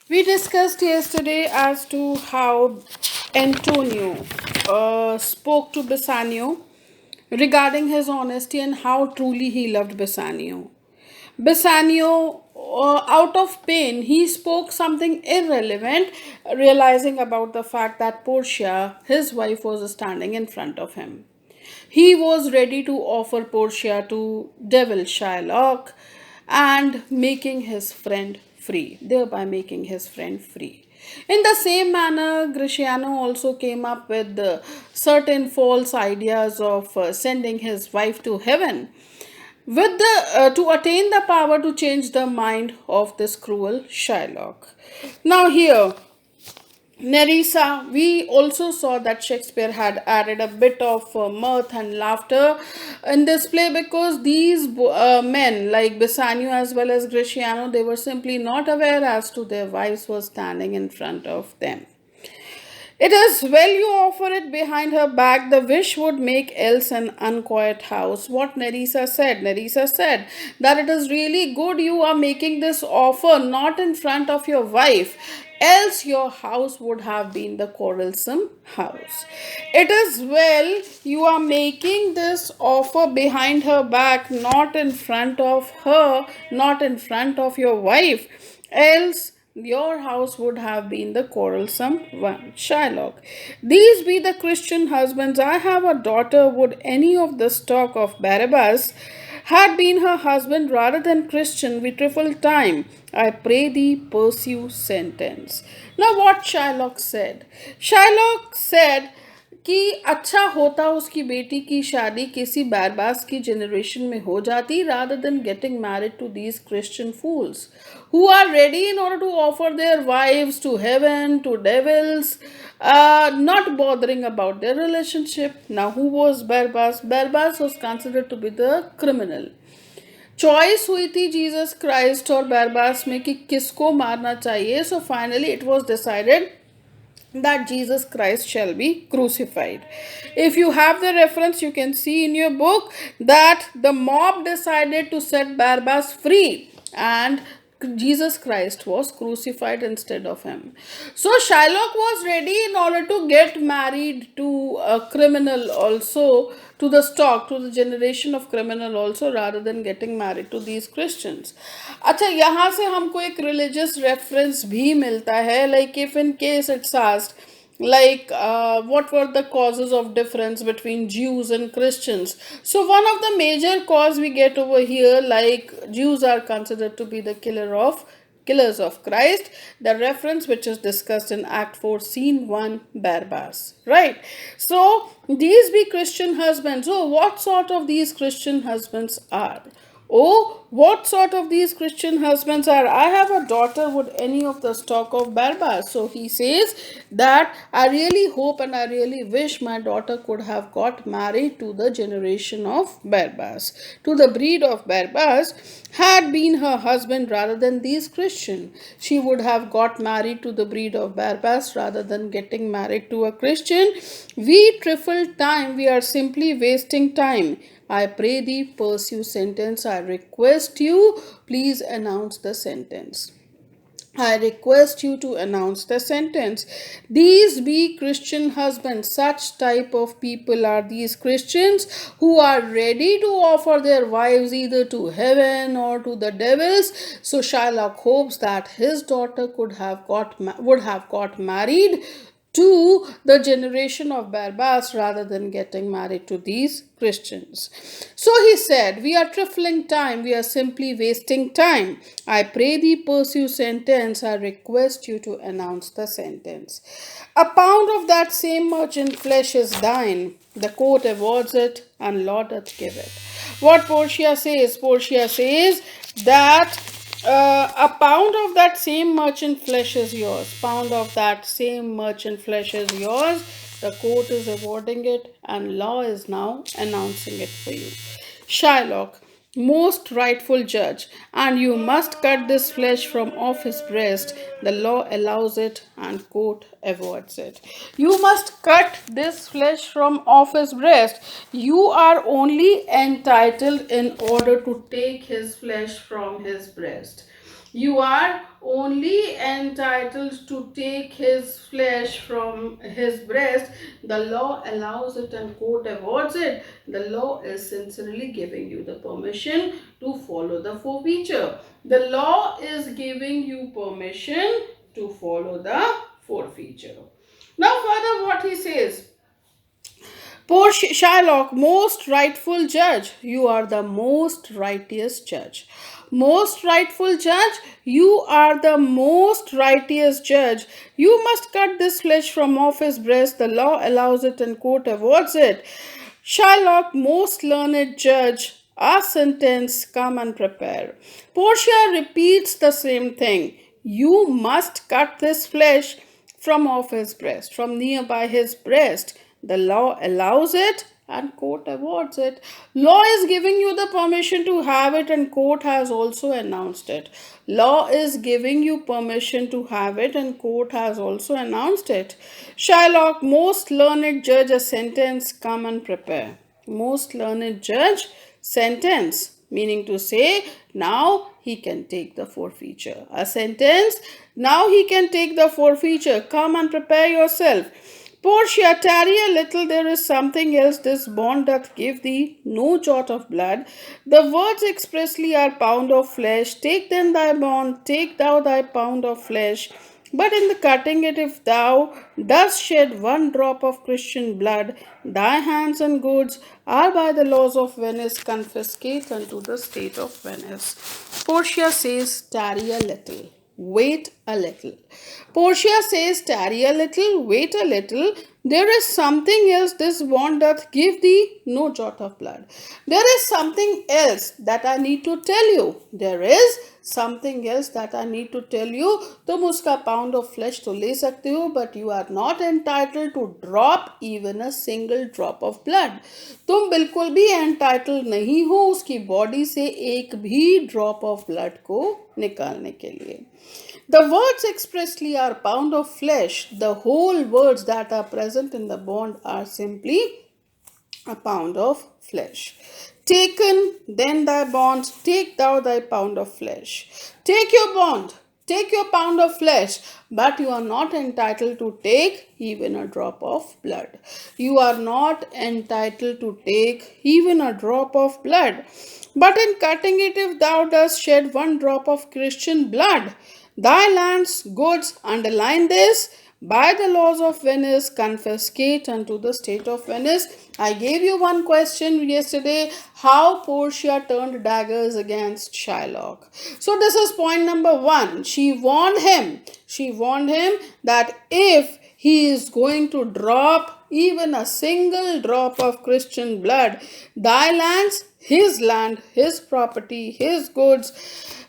We discussed yesterday as to how Antonio spoke to Bassanio regarding his honesty and how truly he loved Bassanio. Bassanio, out of pain, he spoke something irrelevant, realizing about the fact that Portia, his wife, was standing in front of him. He was ready to offer Portia to Devil Shylock and making his friend free, thereby making his friend free. In the same manner, Greciano also came up with certain false ideas of sending his wife to heaven with the to attain the power to change the mind of this cruel Shylock. Now here Nerissa, we also saw that Shakespeare had added a bit of mirth and laughter in this play because these men, like Bassanio as well as Greciano, they were simply not aware as to their wives were standing in front of them. It is well you offer it behind her back. The wish would make else an unquiet house. What Nerissa said. Nerissa said that it is really good you are making this offer not in front of your wife, else your house would have been the quarrelsome house. It is well you are making this offer behind her back, not in front of her, not in front of your wife, else your house would have been the quarrelsome one. Shylock. These be the Christian husbands. I have a daughter. Would any of the stock of Barabbas had been her husband rather than Christian, we trifle time. I pray thee pursue sentence. Now what Shylock said? Shylock said कि अच्छा होता उसकी बेटी की शादी किसी बैरबास की generation में हो जाती rather than getting married to these Christian fools who are ready in order to offer their wives to heaven, to devils, not bothering about their relationship. Now, who was Barabbas? Barabbas was considered to be the criminal. Choice हुई थी Jesus Christ और बरबास में कि किसको मारना चाहिए so finally it was decided that Jesus Christ shall be crucified. If you have the reference, you can see in your book that the mob decided to set Barabbas free and Jesus Christ was crucified instead of him. So Shylock was ready in order to get married to a criminal also, to the stock, to the generation of criminal also, rather than getting married to these Christians. अच्छा यहाँ से हमको एक religious reference भी मिलता है, like if in case it's asked like what were the causes of difference between Jews and Christians. So one of the major cause we get over here, like Jews are considered to be the killers of Christ, the reference which is discussed in Act 4 scene 1 Barabbas, right? So these be Christian husbands. So what sort of these Christian husbands are? Oh, what sort of these Christian husbands are? I have a daughter, would any of the stock of Barabbas? So he says that I really hope and I really wish my daughter could have got married to the generation of Barabbas, to the breed of Barabbas, had been her husband rather than these Christian. She would have got married to the breed of Barabbas rather than getting married to a Christian. We trifle time, we are simply wasting time. I pray thee pursue sentence. I request you, please announce the sentence. I request you to announce the sentence. These be Christian husbands. Such type of people are these Christians who are ready to offer their wives either to heaven or to the devils. So Shylock hopes that his daughter would have got married to the generation of Barabbas rather than getting married to these Christians. So he said, we are trifling time, we are simply wasting time. I pray thee pursue sentence, I request you to announce the sentence. A pound of that same merchant flesh is thine, the court awards it and law doth give it. What Portia says? Portia says that a pound of that same merchant flesh is yours. Pound of that same merchant flesh is yours. The court is awarding it and law is now announcing it for you. Shylock, most rightful judge, and you must cut this flesh from off his breast. The law allows it and court awards it. You must cut this flesh from off his breast. You are only entitled in order to take his flesh from his breast. You are only entitled to take his flesh from his breast. The law allows it and court avoids it. The law is sincerely giving you the permission to follow the forfeiture. The law is giving you permission to follow the forfeiture. Now, further, what he says. Poor Shylock, most rightful judge, you are the most righteous judge. Most rightful judge, you are the most righteous judge. You must cut this flesh from off his breast. The law allows it and court awards it. Shylock, most learned judge, our sentence, come and prepare. Portia repeats the same thing. You must cut this flesh from off his breast, from nearby his breast. The law allows it and court awards it. Law is giving you the permission to have it and court has also announced it. Law is giving you permission to have it and court has also announced it. Shylock, most learned judge, a sentence, come and prepare. Most learned judge, sentence, meaning to say, now he can take the forfeiture. A sentence, now he can take the forfeiture. Come and prepare yourself. Portia, tarry a little, there is something else. This bond doth give thee no jot of blood. The words expressly are pound of flesh. Take then thy bond, take thou thy pound of flesh. But in the cutting it, if thou dost shed one drop of Christian blood, thy hands and goods are by the laws of Venice confiscate unto the state of Venice. Portia says, tarry a little. Wait a little. Portia says, tarry a little, wait a little. There is something else, this bond doth give thee no jot of blood. There is something else that I need to tell you. There is something else that I need to tell you. तुम उसका pound of flesh तो ले सकते हो, but you are not entitled to drop even a single drop of blood. तुम बिल्कुल भी entitled नहीं हो उसकी body से एक भी drop of blood को निकालने के लिए. The words expressly are pound of flesh. The whole words that are present in the bond are simply a pound of flesh. Taken, then thy bond, take thou thy pound of flesh. Take your bond, take your pound of flesh, but you are not entitled to take even a drop of blood. You are not entitled to take even a drop of blood. But in cutting it, if thou dost shed one drop of Christian blood, thy lands, goods, underline this, by the laws of Venice, confiscate unto the state of Venice. I gave you one question yesterday, how Portia turned daggers against Shylock. So this is point number one. She warned him that if he is going to drop even a single drop of Christian blood, thy lands, his land, his property, his goods,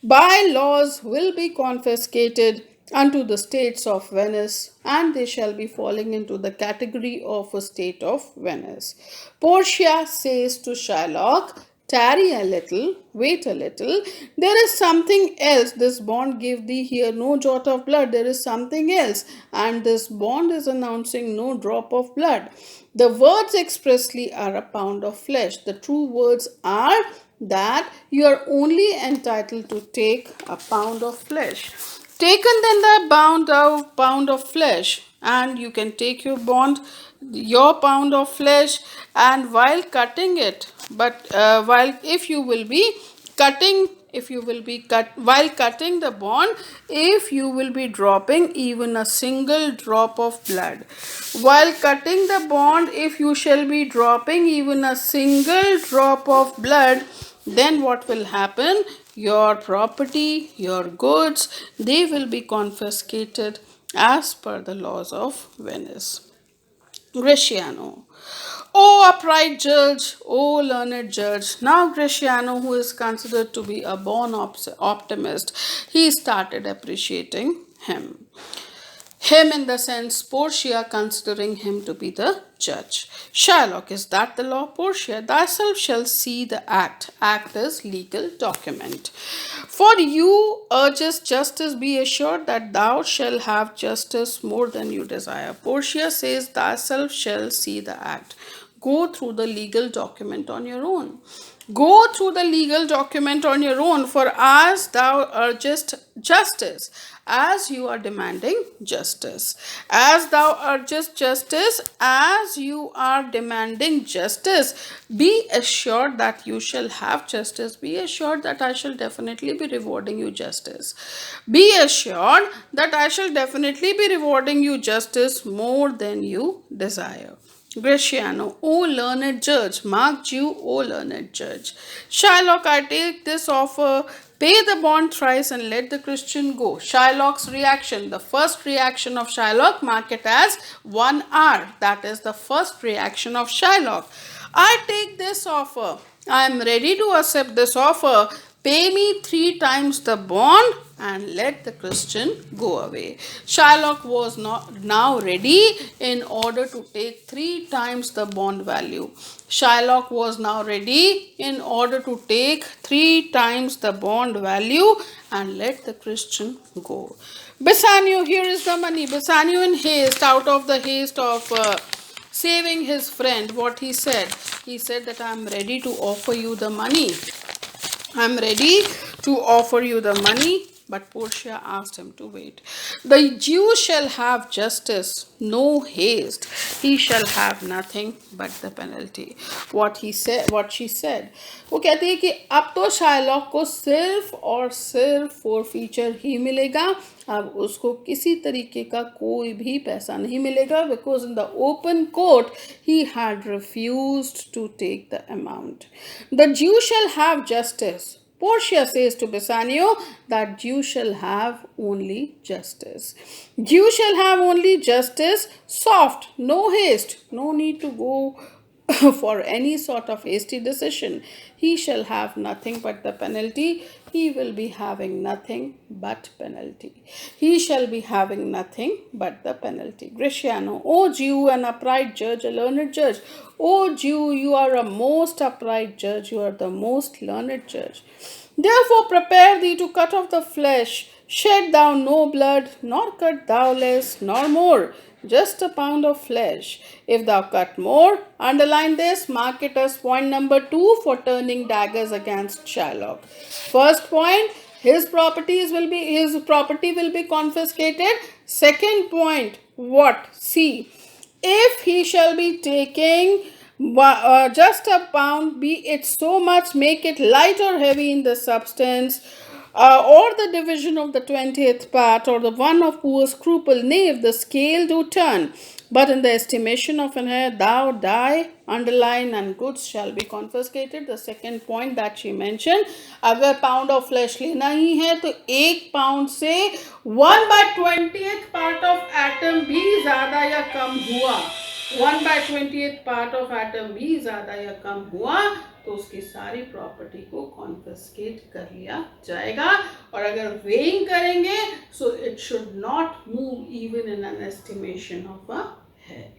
by laws will be confiscated unto the states of Venice, and they shall be falling into the category of a state of Venice. Portia says to Shylock, tarry a little, wait a little. There is something else. This bond gave thee here no jot of blood. There is something else, and this bond is announcing no drop of blood. The words expressly are a pound of flesh. The true words are that you are only entitled to take a pound of flesh. Taken then thy pound of flesh, and you can take your bond, your pound of flesh, and while cutting it, but while if you will be cutting, if you will be cut while cutting the bond, if you will be dropping even a single drop of blood, while cutting the bond, if you shall be dropping even a single drop of blood, then what will happen? Your property, your goods, they will be confiscated as per the laws of Venice. Gratiano. O upright judge, O learned judge. Now Gratiano, who is considered to be a born optimist, he started appreciating him. Him in the sense Portia considering him to be the judge. Shylock, is that the law? Portia, thyself shall see the act. Act is legal document. For you urgest justice, be assured that thou shalt have justice more than you desire. Portia says, thyself shall see the act. Go through the legal document on your own. Go through the legal document on your own, for as thou urgest justice, as you are demanding justice, as thou urgest justice, as you are demanding justice, be assured that you shall have justice. Be assured that I shall definitely be rewarding you justice. Be assured that I shall definitely be rewarding you justice more than you desire. Gratiano, O learned judge, mark you, O learned judge. Shylock, I take this offer, pay the bond thrice and let the Christian go. Shylock's reaction, the first reaction of Shylock, mark it as 1 hour. That is the first reaction of Shylock. I take this offer. I am ready to accept this offer. Pay me 3 times the bond and let the Christian go away. Shylock was now ready in order to take 3 times the bond value. Shylock was now ready in order to take 3 times the bond value and let the Christian go. Bassanio, here is the money. Bassanio, in haste, out of the haste of saving his friend, what he said? He said that I am ready to offer you the money. I'm ready to offer you the money. But Portia asked him to wait. The Jew shall have justice, no haste. He shall have nothing but the penalty. What she said. वो कहती है कि अब तो Shylock को सिर्फ और सिर्फ फॉरफीचर ही मिलेगा. अब उसको किसी तरीके का कोई भी पैसा नहीं मिलेगा, because in the open court he had refused to take the amount. The Jew shall have justice. Portia says to Bassanio that Jew shall have only justice. Jew shall have only justice, soft, no haste, no need to go for any sort of hasty decision. He shall have nothing but the penalty. He will be having nothing but penalty. He shall be having nothing but the penalty. Gratiano, O Jew, an upright judge, a learned judge. O Jew, you are a most upright judge. You are the most learned judge. Therefore prepare thee to cut off the flesh. Shed thou no blood, nor cut thou less, nor more. Just a pound of flesh. If thou cut more, underline this, mark it as point number 2 for turning daggers against Shylock. First point, his property will be confiscated. Second point, what? See, if he shall be taking just a pound, be it so much, make it light or heavy in the substance, or the division of the 20th part, or the one of poor scruple, nay, if the scale do turn. But in the estimation of an heir, thou die, underline, and goods shall be confiscated. The second point that she mentioned, अगर pound of flesh लेना ही है तो 1 pound से 1/20th part of atom भी ज़्यादा या कम हुआ, 1/20th part of atom भी ज़्यादा या कम हुआ तो उसकी सारी प्रॉपर्टी को कॉन्फिस्केट कर लिया जाएगा. और अगर वेइंग करेंगे, so it should not move even in an estimation of a head.